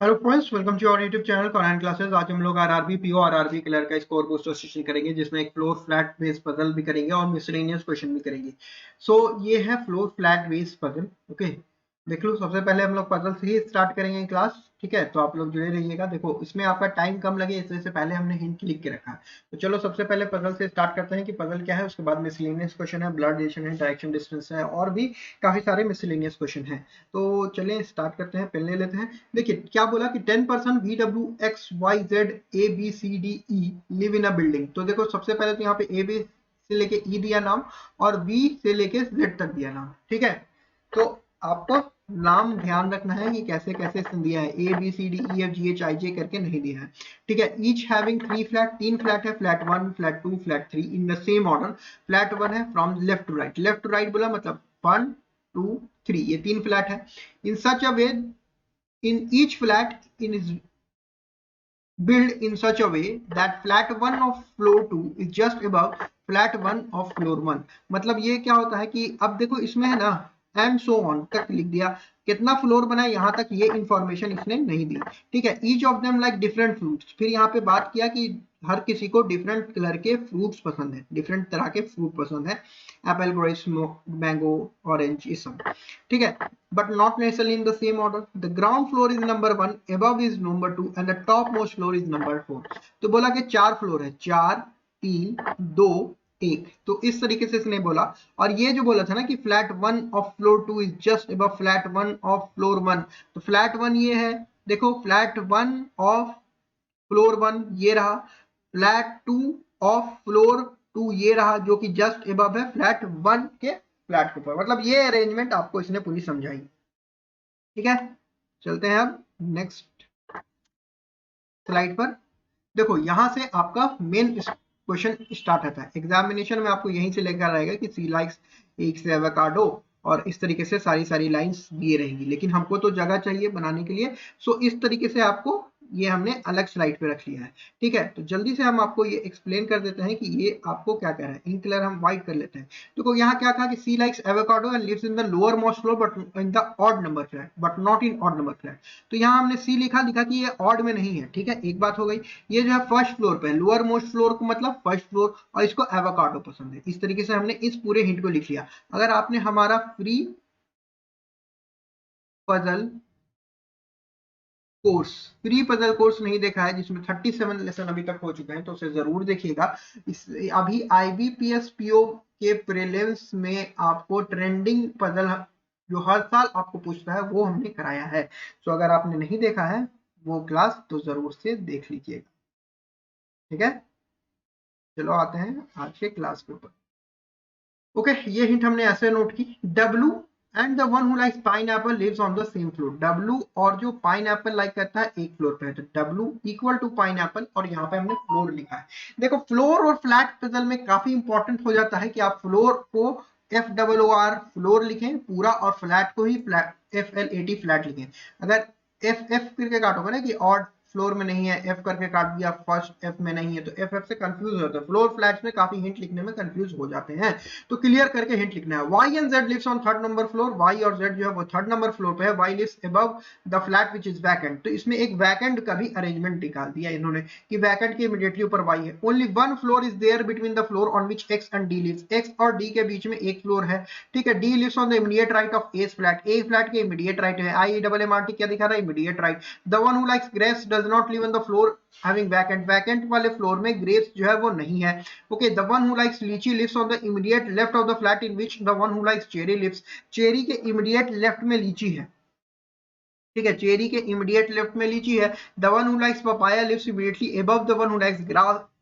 Hello friends, welcome to our YouTube channel current classes. आज हम लोग आरआरबी पीओ आरआरबी क्लियर का score booster session करेंगे, जिसमें एक फ्लोर फ्लैट बेस पजल भी करेंगे और मिसलेनियस क्वेश्चन भी करेंगे। सो ये है floor flat base puzzle. Okay, देख लो, सबसे पहले हम लोग पजल से ही स्टार्ट करेंगे क्लास। ठीक है, तो आप लोग जुड़े रहिएगा। देखो, इसमें आपका टाइम कम लगे इस वजह से पहले हमने हिंट लिख के रखा है। तो चलो सबसे पहले पजल से स्टार्ट करते हैं कि पजल क्या है, उसके बाद मिसलेनियस क्वेश्चन है, ब्लड रिलेशन है, डायरेक्शन डिस्टेंस है, और भी काफी सारे मिसलेनियस क्वेश्चन है। तो चलिए स्टार्ट करते हैं, पेन ले लेते हैं। देखिए क्या बोला कि 10% VWXYZ ABCDE live in a building. तो देखो सबसे पहले तो यहाँ पे ए बी से लेके ई दिया नाम और बी से लेके जेड तक दिया नाम। ठीक है, तो आपको नाम ध्यान रखना है कि कैसे कैसे दिया है, A B C D E F G H I J करके नहीं दिया है। ठीक है, ईच हैविंग 3 फ्लैट, 3 फ्लैट है, flat 1 flat 2 flat 3 in the same order. Flat 1 है from left to right, left to right बोला मतलब 1 2 3, ये 3 फ्लैट है। इन सच अ वे, in each flat is built in such a way that flat 1 of floor 2 is just above flat 1 of floor 1। मतलब ये क्या होता है कि अब देखो इसमें है ना एंड सो ऑन तक लिख दिया, कितना फ्लोर बना है यहाँ तक ये इंफॉर्मेशन इसने नहीं दी। ठीक है, each of them like different fruits, फिर यहाँ पे बात किया कि हर किसी को डिफरेंट कलर के फ्रूट्स पसंद है, डिफरेंट तरह के फ्रूट पसंद है, एप्पल, ग्रेप्स, मैंगो, ऑरेंज, ये सब। ठीक है, but not necessarily in the same order. The ground floor is number 1, above is number 2 and the topmost floor is number 4। तो बोला कि 4 फ्लोर है, 4 3 2 1, तो इस तरीके से इसने बोला। और ये जो बोला था ना कि flat 1 of floor 2 is just above flat 1 of floor 1, तो फ्लैट 1 ये है, देखो फ्लैट 1 ऑफ फ्लोर 1 ये रहा, फ्लैट 2 ऑफ फ्लोर 2 ये रहा, जो कि जस्ट अबव है फ्लैट 1 के फ्लैट के ऊपर। मतलब ये अरेंजमेंट आपको इसने पूरी समझाई। ठीक है, चलते हैं अब नेक्स्ट स्लाइड पर। देखो यहां से आपका मेन क्वेश्चन स्टार्ट होता है। एग्जामिनेशन में आपको यहीं से लेकर आएगा कि सी लाइक्स एक से एवोकाडो, और इस तरीके से सारी सारी लाइंस दिए रहेंगी, लेकिन हमको तो जगह चाहिए बनाने के लिए। सो इस तरीके से आपको ये हमने अलग स्लाइड पे रख लिया है। ठीक है, तो जल्दी से हम आपको ये एक्सप्लेन कर देते हैं कि ये आपको क्या कह रहा है। इन कलर हम व्हाइट कर लेते हैं। देखो यहाँ क्या कहा कि C likes avocado and lives in the lower most floor but in the odd number flat, but not in odd number flat. तो यहाँ हमने सी लिखा कि ये ऑड में नहीं है। ठीक है, एक बात हो गई। ये जो है फर्स्ट फ्लोर पे है, लोअर मोस्ट फ्लोर को मतलब फर्स्ट फ्लोर, और इसको एवोकाडो पसंद है। इस तरीके से हमने इस पूरे हिंट को लिख लिया। अगर आपने हमारा puzzle course free puzzle course नहीं देखा है, जिसमें 37 लेसन अभी तक हो चुके हैं, तो उसे जरूर देखिएगा। इस अभी आईबीपीएस पीओ के प्रीलिम्स में आपको ट्रेंडिंग पजल जो हर साल आपको पूछता है वो हमने कराया है। तो अगर आपने नहीं देखा है वो क्लास, तो जरूर से देख लीजिएगा। ठीक है, चलो आते हैं आज के क्लास के ऊपर। ओके, ये हिंट हमने ऐसे नोट की, W and the one who likes pineapple lives on the same floor. W और जो पाइनएप्पल लाइक करता है एक फ्लोर पे है, तो डब्लू इक्वल टू पाइनएप्पल, और यहाँ पे हमने फ्लोर लिखा है। देखो फ्लोर और फ्लैट पजल में काफी इंपॉर्टेंट हो जाता है कि आप फ्लोर को FOOR फ्लोर लिखें पूरा, और फ्लैट को ही फ्लैट FLAT फ्लैट लिखें। अगर एफ करके काटोगे ना कि ऑड फ्लोर में नहीं है, एफ करके काट दिया फर्स्ट एफ में नहीं है, तो एफ से कंफ्यूज हो जाता है। फ्लोर फ्लैट्स में काफी हिंट लिखने में कंफ्यूज हो जाते हैं, तो क्लियर करके हिंट लिखना है। Y and Z lives on third number floor, Y और जेड जो है वो थर्ड नंबर फ्लोर पे है। Y lives above the flat which is vacant, तो इसमें एक वैकेंट का भी अरेंजमेंट निकाल दिया इन्होंने कि वैकेंट के इमीडिएटली ऊपर वाई है। Only one floor is there between the floor on which X and D lives, X और डी के बीच में एक फ्लोर है। ठीक है, D lives on the immediate right of A flat, A flat के इमीडिएट राइट है। IEMMRT क्या दिखा रहा है, immediate right. The one who likes grapes does not live on the floor having vacant, vacant वाले फ्लोर में grapes जो है वो नहीं है। Okay, the one who likes lychee lives on the immediate left of the flat in which the one who likes cherry lives, cherry के immediate left में लीची है। ठीक है, चेरी के इमीडिएट लेफ्ट में लीची है। The one who likes papaya lives immediately above the one who likes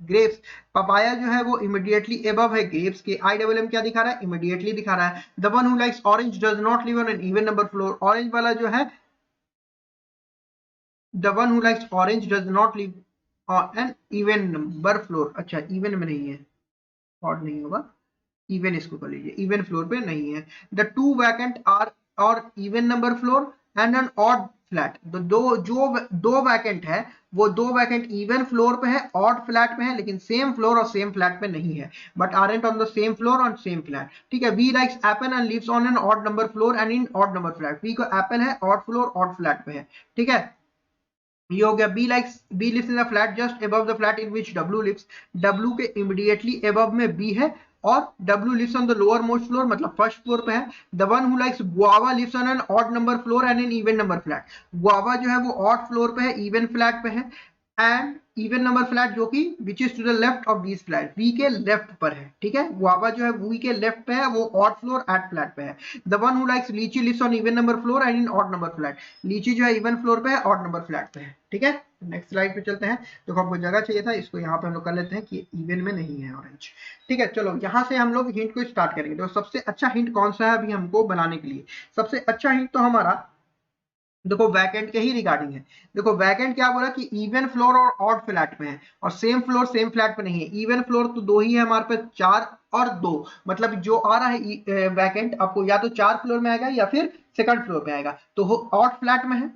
grapes, papaya जो है वो इमीडिएटली अबव है ग्रेप्स के। IMM क्या दिखा रहा है, इमीडिएटली दिखा रहा है। The one who likes orange does not live on an even number floor, orange वाला जो है the one who likes orange does not live on an even number floor. अच्छा, इवन में नहीं है, ऑड नहीं होगा, इवन इसको कर लीजिए, इवन फ्लोर पे नहीं है। The two vacant are or even number floor and an odd flat, तो दो वैकेंट है, वो दो वैकेंट इवन फ्लोर पे है, ऑड फ्लैट पे है, लेकिन सेम फ्लोर और सेम फ्लैट पे नहीं है, but aren't on the same floor on same flat. ठीक है, V likes apple and lives on an odd number floor and in odd number flat, V को एप्पल है, ऑड फ्लोर ऑड फ्लैट पे है। ठीक है, ये हो गया। B lives in the flat just above the flat in which W lives, W के इमीडिएटली अबव में बी है और W lives on the lower most floor, मतलब फर्स्ट फ्लोर पे है। The one who likes guava lives on an odd number floor and an even number flat, guava जो है वो ऑड फ्लोर पे है, इवन फ्लैट पे है, एंड इवन नंबर फ्लैट जो कि which is to the left of B's flat, B के लेफ्ट पर है, ठीक है। गुआवा जो है बी के लेफ्ट पे है, वो ऑड फ्लोर एट फ्लैट पे है। The one who likes lychee lives on even number floor and in odd number flat, लीची जो है इवन फ्लोर पे है, ऑड नंबर फ्लैट पे है, ठीक है। नेक्स्ट स्लाइड पे चलते हैं। देखो हमको जगह चाहिए था, इसको यहाँ पे हम लोग कर लेते हैं कि इवन में नहीं है ऑरेंज, ठीक है। चलो यहाँ से हम लोग हिंट को स्टार्ट करेंगे। तो सबसे अच्छा हिंट कौन सा है अभी हमको बनाने के लिए? सबसे अच्छा हिंट तो हमारा देखो वैकेंट के ही रिगार्डिंग है। देखो वैकेंट क्या बोला कि इवन फ्लोर और ऑड फ्लैट में है, और सेम फ्लोर सेम फ्लैट में नहीं है। इवन फ्लोर तो दो ही है हमारे पास, 4 और 2, मतलब जो आ रहा है वैकेंट आपको या तो 4 फ्लोर में आएगा या फिर सेकंड फ्लोर में आएगा। तो ऑड फ्लैट में है,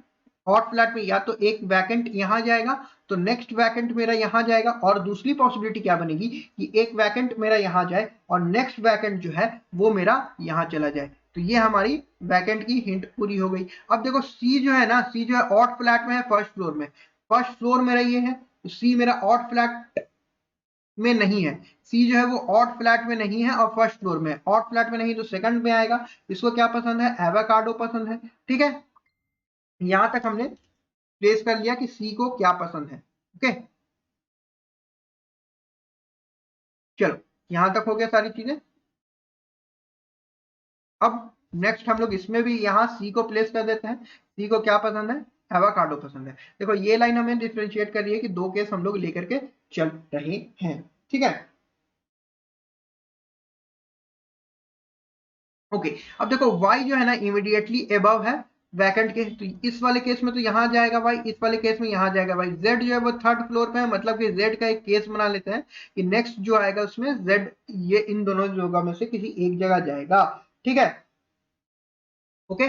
ऑड फ्लैट में या तो एक वैकेंट यहाँ जाएगा, तो नेक्स्ट वैकेंट मेरा यहाँ जाएगा, और दूसरी पॉसिबिलिटी क्या बनेगी कि एक वैकेंट मेरा यहाँ जाए और नेक्स्ट वैकेंट जो है वो मेरा यहाँ चला जाए। तो ये हमारी वैकेंट की हिंट पूरी हो गई। अब देखो सी जो है ना, सी जो है ऑड फ्लैट में है फर्स्ट फ्लोर में, फर्स्ट फ्लोर मेरा ये है, तो सी मेरा ऑड फ्लैट में नहीं है। सी जो है वो ऑड फ्लैट में नहीं है और फर्स्ट फ्लोर में, ऑड फ्लैट में नहीं तो सेकंड में आएगा। इसको क्या पसंद है? एवोकाडो पसंद है, ठीक है। यहां तक हमने प्लेस कर लिया कि सी को क्या पसंद है, ओके। चलो यहां तक हो गया सारी चीजें। अब नेक्स्ट हम लोग इसमें भी यहाँ सी को प्लेस कर देते हैं। सी को क्या पसंद है? एवोकाडो पसंद है। देखो ये लाइन हमें डिफरेंशिएट कर रही है कि दो केस हम लोग लेकर के चल रहे हैं, ठीक है। ओके, अब देखो y जो है ना इमीडिएटली अबव है वैकेंट के, तो इस वाले केस में तो यहाँ जाएगा y, इस वाले केस में यहाँ जाएगा y। z जो है वो थर्ड फ्लोर पे है, मतलब कि z का एक केस बना लेते हैं कि नेक्स्ट जो आएगा उसमें z ये इन दोनों जगह में से किसी एक जगह जाएगा, ठीक है। ओके,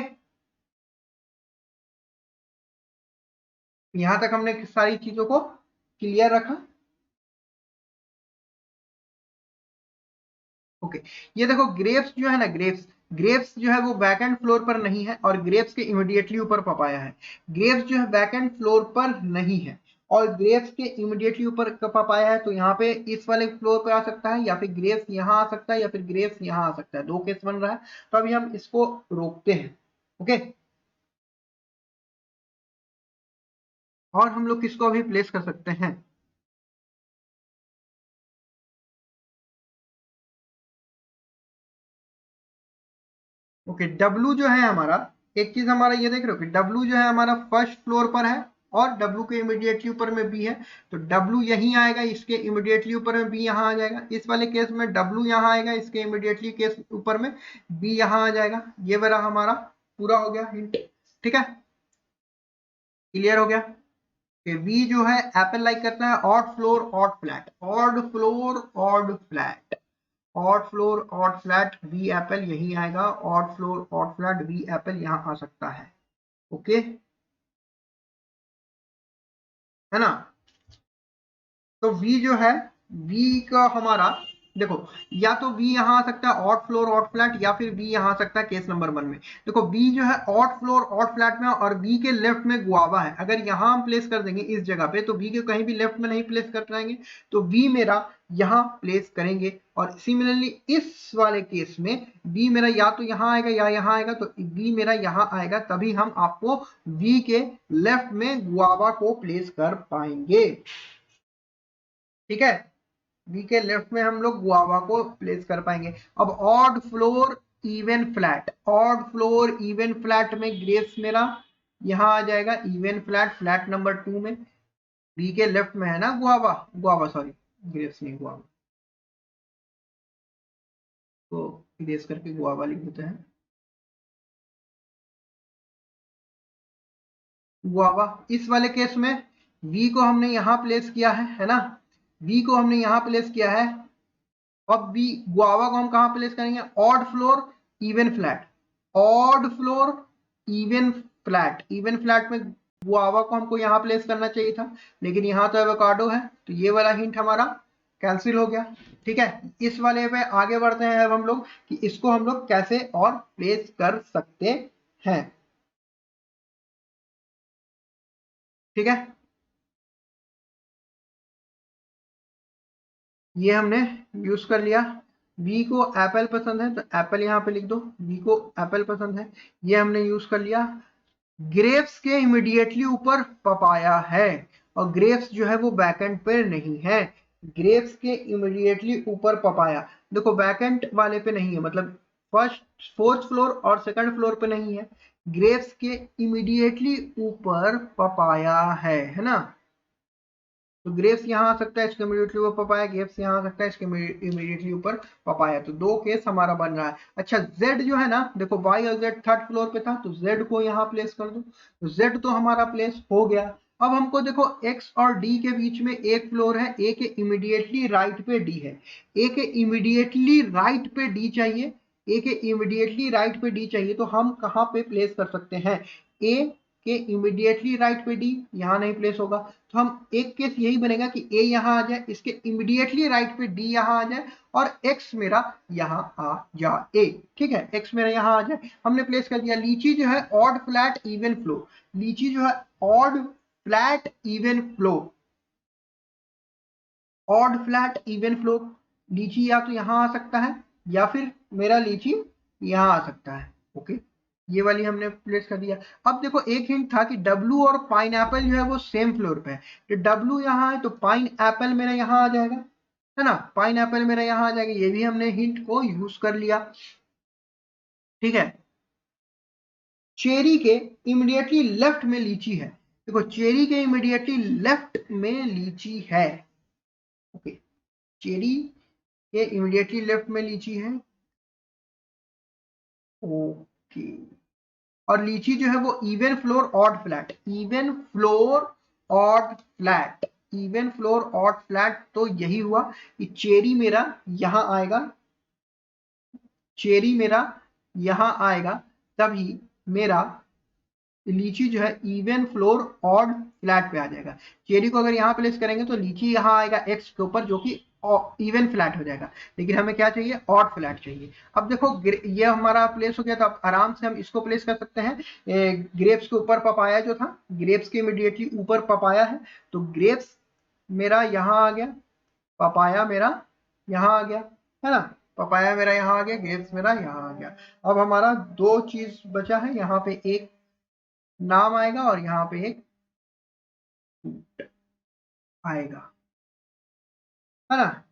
यहां तक हमने सारी चीजों को क्लियर रखा। ओके, ये देखो ग्रेप्स जो है ना, ग्रेप्स ग्रेप्स जो है वो बैकएंड फ्लोर पर नहीं है और ग्रेप्स के इमीडिएटली ऊपर पपाया है। ग्रेप्स जो है बैकएंड फ्लोर पर नहीं है और ग्रेप्स के इमीडिएटली ऊपर पपाया है, तो यहाँ पे इस वाले फ्लोर पे आ सकता है, या फिर ग्रेप्स यहाँ आ सकता है, या फिर ग्रेप्स यहाँ आ सकता है। दो केस बन रहा है, तो अभी हम इसको रोकते हैं, ओके। और हम लोग किसको अभी प्लेस कर सकते हैं? ओके, डब्लू जो है हमारा, एक चीज हमारा ये देख रहे हो कि डब्लू जो है हमारा फर्स्ट फ्लोर पर है और डब्लू के इमीडिएटली ऊपर में बी है, तो डब्लू यहीं आएगा, इसके इमीडिएटली ऊपर में बी यहाँ आ जाएगा। इस वाले केस में डब्लू यहाँ आएगा, इसके इमीडिएटली केस ऊपर में बी यहाँ आ जाएगा। ये वाला हमारा पूरा हो गया हिंट, ठीक है। क्लियर हो गया कि बी जो है एप्पल लाइक करता है odd floor odd flat, odd floor odd flat, odd floor odd flat, B apple यही आएगा, odd floor odd flat B apple यहाँ आ सकता है, ओके, है ना। तो v जो है, v का हमारा देखो, या तो v यहाँ आ सकता है ऑड फ्लोर ऑड फ्लैट, या फिर v यहाँ आ सकता है केस नंबर 1 में। देखो v जो है ऑड फ्लोर ऑड फ्लैट में और v के लेफ्ट में गुआवा है। अगर यहाँ हम प्लेस कर देंगे इस जगह पे, तो v के कहीं भी लेफ्ट में नहीं प्लेस कर पाएंगे, तो v मेरा यहाँ प्लेस करेंगे। और सिमिलरली इस वाले केस में v मेरा या तो यहाँ आएगा या यहाँ आएगा, तो v मेरा यहाँ आएगा, तभी हम आपको v के लेफ्ट में गुआवा को प्लेस कर पाएंगे, ठीक है। बी के लेफ्ट में हम लोग गुआवा को प्लेस कर पाएंगे। अब odd floor even flat, odd floor even flat में ग्रेप्स मेरा यहाँ आ जाएगा, इवन फ्लैट फ्लैट नंबर 2 में। बी के लेफ्ट में है ना गुआवा, गुआवा सॉरी, ग्रेप्स नहीं गुआवा, तो इरेज करके गुआवा लिख देते हैं। गुआवा इस वाले केस में बी को हमने यहाँ प्लेस किया है ना, बी को हमने यहाँ प्लेस किया है। अब बी गुआवा को हम कहां प्लेस करेंगे? Odd floor even flat, odd floor even flat, even flat में गुआवा को हमको यहां प्लेस करना चाहिए था, लेकिन यहां तो एवोकाडो है, तो ये वाला हिंट हमारा कैंसिल हो गया, ठीक है। इस वाले पे आगे बढ़ते हैं अब हम लोग कि इसको हम लोग कैसे और प्लेस कर सकते हैं। ठीक है, ये हमने यूज कर लिया। बी को एप्पल पसंद है तो एप्पल यहाँ पे लिख दो, बी को एप्पल पसंद है, ये हमने यूज कर लिया। ग्रेप्स के इमीडिएटली ऊपर पपाया है, और ग्रेप्स जो है वो बैकएंड पे नहीं है। ग्रेप्स के इमीडिएटली ऊपर पपाया, देखो बैकएंड वाले पे नहीं है, मतलब फर्स्ट फोर्थ फ्लोर और सेकंड फ्लोर पे नहीं है। ग्रेप्स के इमीडिएटली ऊपर पपाया है ना, तो ग्रेप्स यहाँ आ सकता है, इसके इमीडिएटली ऊपर पपाया, ग्रेप्स यहाँ आ सकता है, इसके इमीडिएटली ऊपर पपाया। तो दो केस हमारा बन रहा है। अच्छा जेड जो है ना, देखो वाई और जेड थर्ड फ्लोर पे था, तो जेड को यहाँ प्लेस कर दो, तो जेड तो हमारा प्लेस हो गया। अब हमको देखो एक्स और डी के बीच में एक फ्लोर है, ए के इमीडिएटली राइट पे डी है, ए के इमीडिएटली राइट पे डी चाहिए, ए के इमीडिएटली राइट पे डी चाहिए, तो हम कहाँ पे प्लेस कर सकते हैं? ए के इमीडिएटली राइट पे डी, यहाँ नहीं प्लेस होगा, तो हम एक केस यही बनेगा कि ए यहाँ आ जाए, इसके इमीडिएटली राइट पे डी यहाँ आ जाए, और एक्स मेरा यहाँ आ जाए। ठीक है, एक्स मेरा यहाँ आ जाए, हमने प्लेस कर दिया। लीची जो है ऑड फ्लैट इवन फ्लो, लीची जो है odd flat even flow, odd flat even flow, लीची या तो यहाँ आ सकता है या फिर मेरा लीची यहाँ आ सकता है। ओके, ये वाली हमने प्लेस कर दिया। अब देखो एक हिंट था कि डब्लू और पाइन एप्पल जो है वो सेम फ्लोर पे है, तो डब्लू यहाँ है तो पाइन एप्पल मेरा यहाँ आ जाएगा, है ना, पाइन एप्पल मेरा यहाँ आ जाएगा, ये भी हमने हिंट को यूज कर लिया। ठीक है, चेरी के इमीडिएटली लेफ्ट में लीची है, देखो चेरी के इमीडिएटली लेफ्ट में लीची है। ओके, चेरी के इमीडिएटली लेफ्ट में लीची है। ओके, और लीची जो है वो even floor odd flat, even floor odd flat, even floor odd flat, तो यही हुआ कि चेरी मेरा यहां आएगा, चेरी मेरा यहां आएगा, तभी मेरा लीची जो है इवन फ्लोर ऑड फ्लैट पे आ जाएगा। चेरी को अगर यहाँ प्लेस करेंगे तो लीची यहाँ आएगा एक्स के ऊपर, जो कि इवन फ्लैट हो जाएगा, लेकिन हमें क्या चाहिए? ऑड फ्लैट चाहिए। अब देखो ये हमारा प्लेस हो गया, तो अब आराम से हम इसको प्लेस कर सकते हैं। ग्रेप्स के ऊपर पपाया जो था, ग्रेप्स के इमीडिएटली ऊपर पपाया है, तो ग्रेप्स मेरा यहाँ आ गया, पपाया मेरा यहाँ आ गया, है ना, पपाया मेरा यहाँ आ गया, ग्रेप्स मेरा यहाँ आ गया। अब हमारा दो चीज बचा है, यहाँ पे एक नाम आएगा और यहाँ पे एक फ्रूट आएगा, है ना।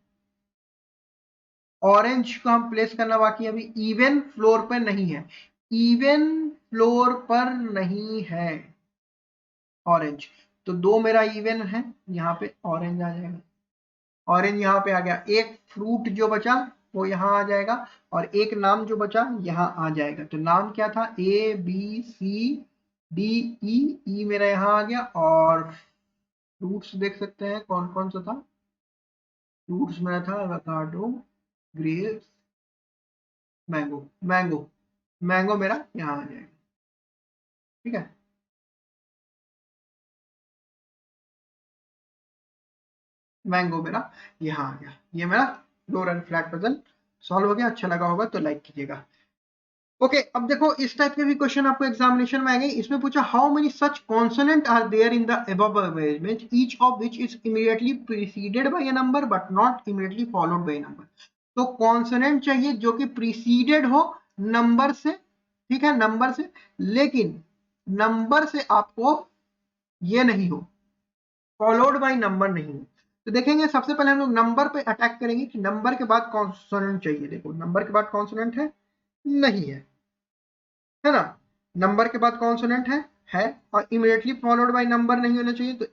ऑरेंज को हम प्लेस करना बाकी है, अभी इवन फ्लोर पर नहीं है, इवन फ्लोर पर नहीं है ऑरेंज, तो दो मेरा इवन है, यहाँ पे ऑरेंज आ जाएगा, ऑरेंज यहाँ पे आ गया। एक फ्रूट जो बचा वो यहाँ आ जाएगा, और एक नाम जो बचा यहाँ आ जाएगा। तो नाम क्या था? ए बी सी डी ई, ई मेरा यहाँ आ गया। और फ्रूट्स देख सकते हैं कौन कौन सा था, फ्रूट्स मेरा था avocado, grapes, mango, mango, mango मेरा यहाँ आ जाएगा। ठीक है, मैंगो मेरा यहाँ आ गया। ये मेरा floor and flat puzzle solve हो गया। अच्छा लगा होगा तो लाइक कीजिएगा। ओके, अब देखो इस टाइप के भी क्वेश्चन आपको एग्जामिनेशन में आएंगे। इसमें पूछा how many such consonant are there in the above arrangement, each of which is immediately preceded by a number but not immediately followed by a number. तो कॉन्सोनेंट चाहिए जो कि प्रीसीडेड हो नंबर से, ठीक है, नंबर से, लेकिन नंबर से आपको ये नहीं हो, फॉलोड बाय नंबर नहीं हो। तो देखेंगे सबसे पहले हम लोग नंबर पे अटैक करेंगे कि नंबर के बाद कॉन्सोनेंट चाहिए। देखो नंबर के बाद कॉन्सोनेंट है? नहीं है ना, नंबर के बाद कॉन्सोनेंट है, और इमीडिएटली फॉलोड बाय नंबर नहीं होना चाहिए, तो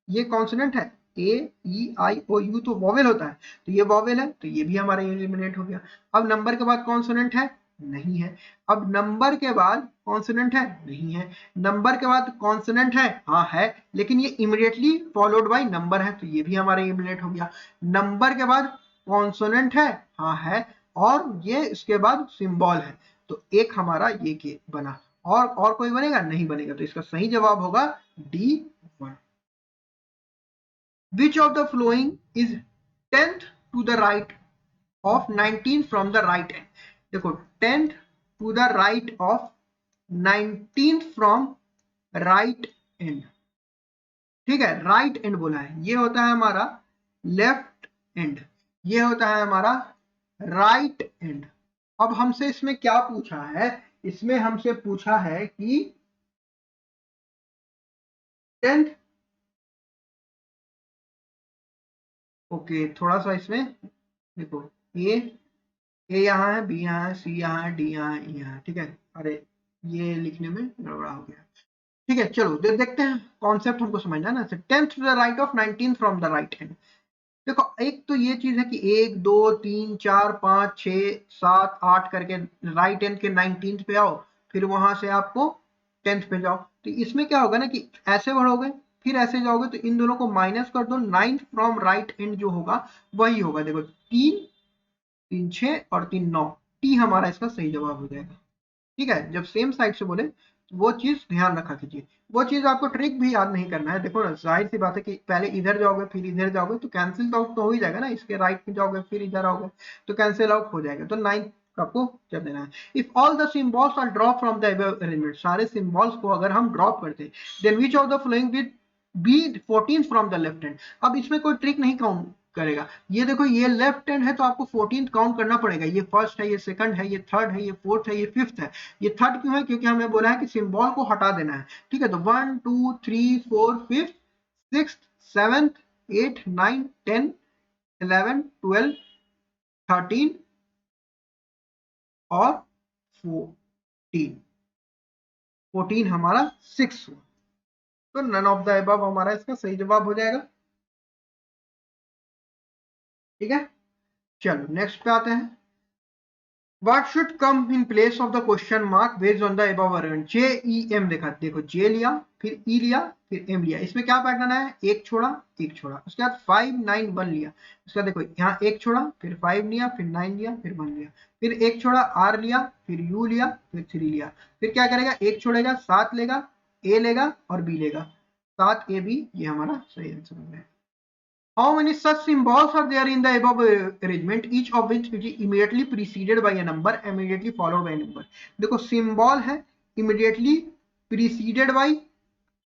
ये कॉन्सोनेंट है। ए ई आई ओ यू तो वॉवेल होता है, तो ये वॉवेल है, तो ये भी हमारा एलिमिनेट हो गया। अब नंबर के बाद कॉन्सोनेंट है? नहीं है। अब नंबर के बाद कॉन्सोनेंट है? नहीं है। नंबर के बाद कॉन्सोनेंट है? हाँ है, लेकिन ये इमीडिएटली फॉलोड बाय नंबर है, तो ये भी हमारा एलिमिनेट हो गया। नंबर के बाद कॉन्सोनेंट है? हाँ है, और ये इसके बाद सिंबल है, तो एक हमारा ये के बना। और कोई बनेगा? नहीं बनेगा, तो इसका सही जवाब होगा D1। Which of the flowing is 10th to the right of 19 from the right end? देखो 10th to the right of 19 from right end, ठीक है, राइट एंड बोला है, ये होता है हमारा लेफ्ट एंड, ये होता है हमारा राइट एंड। अब हमसे इसमें क्या पूछा है, इसमें हमसे पूछा है कि 10th, ओके थोड़ा सा इसमें देखो, ए यहाँ है, बी यहाँ है, सी यहाँ है, डी यहाँ है, ई यहाँ है, ठीक है। अरे ये लिखने में गड़बड़ा हो गया। ठीक है चलो देखते हैं, कॉन्सेप्ट हमको समझना है ना। 10th to the right of 19th from the right hand. देखो एक तो ये चीज है कि 1 2 3 4 5 6 7 8 करके राइट हैंड के 19th पे आओ, फिर वहां से आपको 10th पे जाओ। तो इसमें क्या होगा ना कि ऐसे बढ़ोगे फिर ऐसे जाओगे, तो इन दोनों को माइनस कर दो, 9th फ्रॉम राइट हैंड जो होगा वही होगा। देखो 3 3 6 और 3 9, टी हमारा इसका सही जवाब हो जाएगा। ठीक है, जब सेम साइड से बोले तो वो चीज ध्यान रखा कीजिए। वो चीज आपको ट्रिक भी याद नहीं करना है। देखो ना, जाहिर सी बात है कि पहले इधर जाओगे फिर इधर जाओगे तो कैंसिल आउट तो हो ही जाएगा ना, इसके राइट में जाओगे फिर इधर आओगे तो कैंसिल आउट हो जाएगा। तो 9 आपको कर देना है। If all the symbols are drop from the above arrangement, सारे सिंबल्स को अगर हम ड्रॉप करते, then which of the following will be 14th from the left hand. अब इसमें कोई ट्रिक नहीं काउंट करेगा। ये देखो ये लेफ्ट हैंड है तो आपको 14th काउंट करना पड़ेगा। ये फर्स्ट है, ये सेकंड है, ये थर्ड है, ये फोर्थ है, ये फिफ्थ है। ये थर्ड क्यों है, क्योंकि हमें बोला है कि सिंबल को हटा देना है। ठीक है, तो 1 2 3 4 5th 6th 7th 8th 9th 10th 11th 12th 13 और 14, 14 हमारा 6 हुआ। तो नन ऑफ द अबव हमारा इसका सही जवाब हो जाएगा। ठीक है, चलो नेक्स्ट पे आते हैं। What should come in place of the question mark based on the above argument? J E M देखा, देखो J लिया, फिर E लिया, फिर M लिया। इसमें क्या पैटर्न है, एक छोड़ा एक छोड़ा। उसके बाद 5 9 1 लिया। उसके बाद देखो यहाँ एक छोड़ा, फिर 5 लिया, फिर 9 लिया, फिर 1 लिया, फिर एक छोड़ा R लिया, फिर U लिया, फिर 3 लिया। फिर क्या करेगा, एक छोड़ेगा 7 लेगा, A लेगा और B लेगा। 7 A B, ये हमारा सही आंसर हो गया। How many such symbols are there in the above arrangement, each of which is immediately preceded by a number, immediately followed by a number? देखो symbol है, immediately preceded by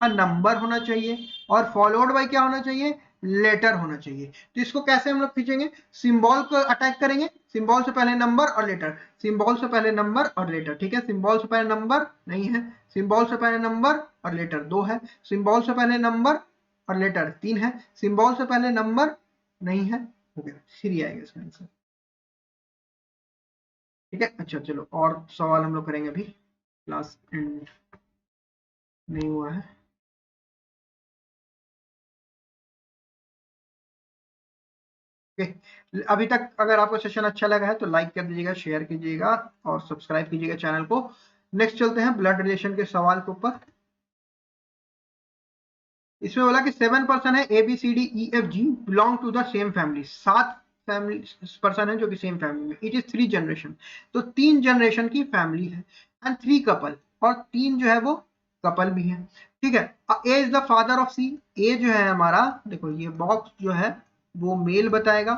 a number होना चाहिए और followed by क्या होना चाहिए, letter होना चाहिए। तो इसको कैसे हम लोग खींचेंगे, सिंबल को अटैक करेंगे, सिंबल से पहले नंबर और लेटर, सिंबल से पहले नंबर और लेटर। ठीक है, सिंबल से पहले नंबर नहीं है, सिंबल से पहले नंबर और लेटर 2 है, सिंबल से पहले नंबर और लेटर 3 है, सिंबल से पहले नंबर नहीं है, हो गया, 3 आएगा इसका आंसर। ठीक है, अच्छा चलो और सवाल हम लोग करेंगे, अभी क्लास एंड नहीं हुआ है। अभी तक अगर आपको सेशन अच्छा लगा है तो लाइक कर दीजिएगा, शेयर कीजिएगा और सब्सक्राइब कीजिएगा चैनल को। नेक्स्ट चलते हैं ब्लड रिलेशन के सवाल के ऊपर। इसमें बोला कि 7 पर्सन है, A B C D E F G belong to the same family. 7 family person है जो कि सेम फैमिली में। इट इज 3 जनरेशन, तो 3 जनरेशन की फैमिली है। एंड 3 कपल, और 3 जो है वो कपल भी है। ठीक है, ए इज द फादर ऑफ सी। ए जो है हमारा, देखो ये बॉक्स जो है वो मेल बताएगा,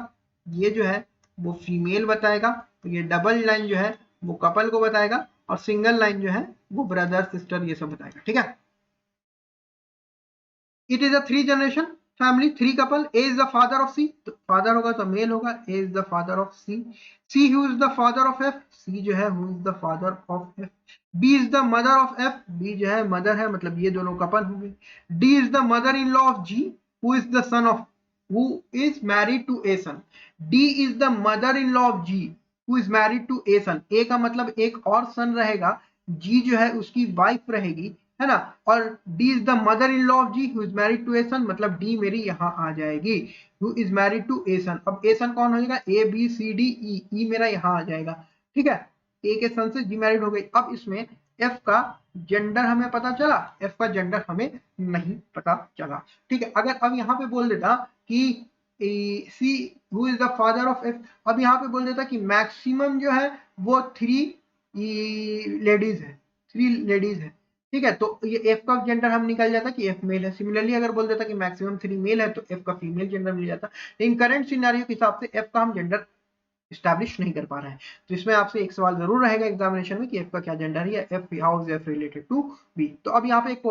ये जो है वो फीमेल बताएगा, तो ये डबल लाइन जो है वो कपल को बताएगा, और सिंगल लाइन जो है वो ब्रदर सिस्टर ये सब बताएगा। ठीक है, it is a 3 generation family, 3 couple. A is the father of C, तो फादर होगा तो मेल होगा, A is the father of C. C who is the father of F, C जो है who is the father of F. B is the mother of F, B जो है mother है, मतलब ये दोनों कपल होंगे। D is the mother in law of G, who is the son of, who is married to a son. D is the mother in law of G, who is married to a son. A का मतलब एक और सन रहेगा, जी जो है उसकी wife रहेगी, है ना। और D is the mother in law of G who is married to a son, मतलब डी मेरी यहाँ आ जाएगी, who is married to a son. अब ए सन कौन हो जाएगा, ए बी सी डी ई, ई मेरा यहाँ आ जाएगा। ठीक है, ए के सन से जी मैरिड हो गई। अब इसमें एफ का जेंडर हमें पता चला, एफ का जेंडर हमें नहीं पता चला। ठीक है, अगर अब यहाँ पे बोल देता कि सी who is the father of F, अब यहाँ पे बोल देता कि मैक्सिमम जो है वो 3 लेडीज है, 3 लेडीज है। ठीक है, तो ये एफ का जेंडर हम निकल जाता कि एफ मेल है। सिमिलरली अगर बोल देता कि मैक्सिमम 3 मेल है तो एफ का फीमेल जेंडर मिल जाता। लेकिन करंट सिनेरियो के हिसाब से एफ का हम जेंडर इस्टेब्लिश नहीं कर पा रहे हैं। तो इसमें आपसे एक सवाल जरूर रहेगा एग्जामिनेशन में कि एफ का क्या जेंडर है, F how is F related to B. तो अब यहाँ पे एक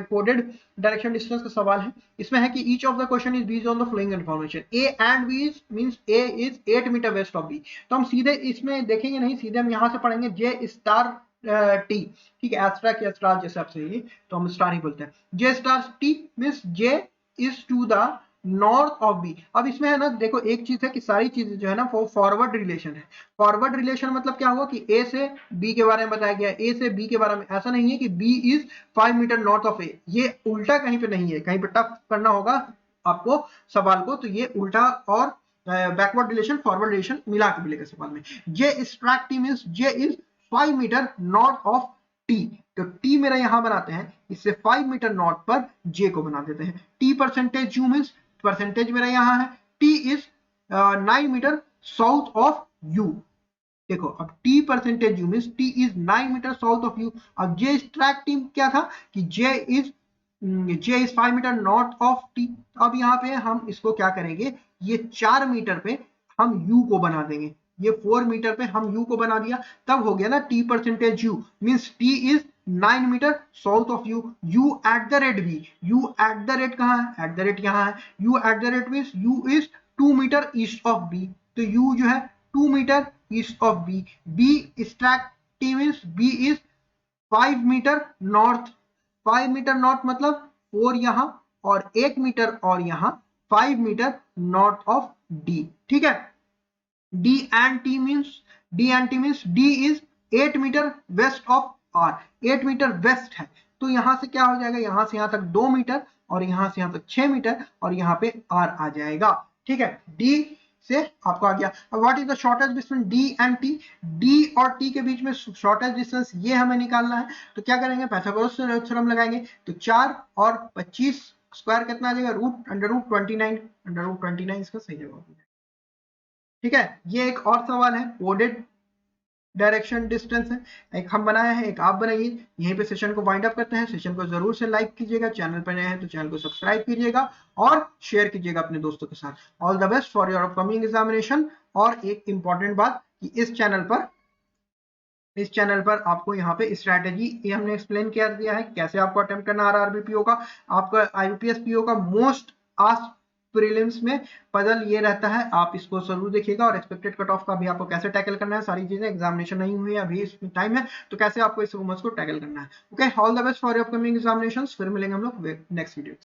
कोडेड डायरेक्शन डिस्टेंस का सवाल है। इसमें है कि each of the question is based on the following information, A and B is means A is 8 meter west of B. तो हम सीधे इसमें देखेंगे नहीं, सीधे हम यहाँ से पढ़ेंगे जे स्टार टी, ठीक है, एस्ट्रा की स्टार जैसे आप सही, तो हम स्टार ही बोलते हैं। J star T means J is to the north of B. अब इसमें है ना, देखो एक चीज है कि सारी चीजें जो है ना वो फॉरवर्ड रिलेशन है। फॉरवर्ड रिलेशन मतलब क्या हुआ कि ए से बी के बारे में बताया गया, ए से बी के बारे में। ऐसा नहीं है कि B is 5 metre north of A, ये उल्टा कहीं पे नहीं है, कहीं पे टफ करना होगा आपको सवाल को, तो ये उल्टा और बैकवर्ड रिलेशन फॉरवर्ड रिलेशन मिला के मिलेगा सवाल में। J star T means J is 5 metre north of T, तो टी मेरा यहां बनाते हैं, इससे 5 मीटर नॉर्थ पर जे को बना देते हैं। T percentage U means percentage मेरा यहां है, T is 9 metre south of U. देखो अब T percentage U means T is 9 metre south of U. अब जे स्ट्रैक टी क्या था कि J is 5 metre north of T. अब यहाँ पे हम इसको क्या करेंगे, ये 4 मीटर पे हम यू को बना देंगे, ये 4 मीटर पे हम यू को बना दिया, तब हो गया ना T percentage U means T is 9 metre south of U. U at the rate B, U at the rate कहाँ है, एट द रेट यहाँ है, U at the rate means U is 2 metre east of B, तो U जो है 2 metre east of B. B star T means B is 5 metre north, 5 metre north मतलब 4 यहां और 1 मीटर और यहां 5 मीटर नॉर्थ ऑफ डी, ठीक है। D and T means D is 8 meter west of R, 8 meter west है, तो यहां से क्या हो जाएगा, यहां से यहां तक 2 मीटर और यहां से यहां तक 6 मीटर और यहां पे आर आ जाएगा, ठीक है। डी से आपको आ गया। अब what is the shortest distance D and T, D और टी के बीच में शॉर्टेस्ट डिस्टेंस ये हमें निकालना है, तो क्या करेंगे, पाइथागोरस थ्योरम लगाएंगे। तो 4 और 25 स्क्वायर कितना आ जाएगा, root under root 29, under root 29 इसका सही जवाब है, ठीक है। ये एक और सवाल है, कोडेड डायरेक्शन डिस्टेंस है, एक हम बनाया है, एक आप बनाइए। यहीं पे सेशन को वाइंड अप करते हैं। सेशन को जरूर से लाइक कीजिएगा, चैनल पर नए हैं तो चैनल को सब्सक्राइब कीजिएगा और शेयर कीजिएगा अपने दोस्तों के साथ। All the best for your upcoming examination. और एक इंपॉर्टेंट बात कि इस चैनल पर आपको यहाँ पे स्ट्रैटेजी ये हमने एक्सप्लेन कर दिया है, कैसे आपको अटेम्प्ट करना आरआरबी पीओ का। आपका आईपीएस पीओ का मोस्ट आस्क्ड प्रीलिम्स में पजल ये रहता है, आप इसको जरूर देखिएगा। और एक्सपेक्टेड कट ऑफ का भी आपको कैसे टैकल करना है, सारी चीजें, एग्जामिनेशन नहीं हुई है अभी, इसमें टाइम है, तो कैसे आपको इस रूमर्स को टैकल करना है। Okay, all the best for your upcoming examinations. फिर मिलेंगे हम लोग नेक्स्ट वीडियो।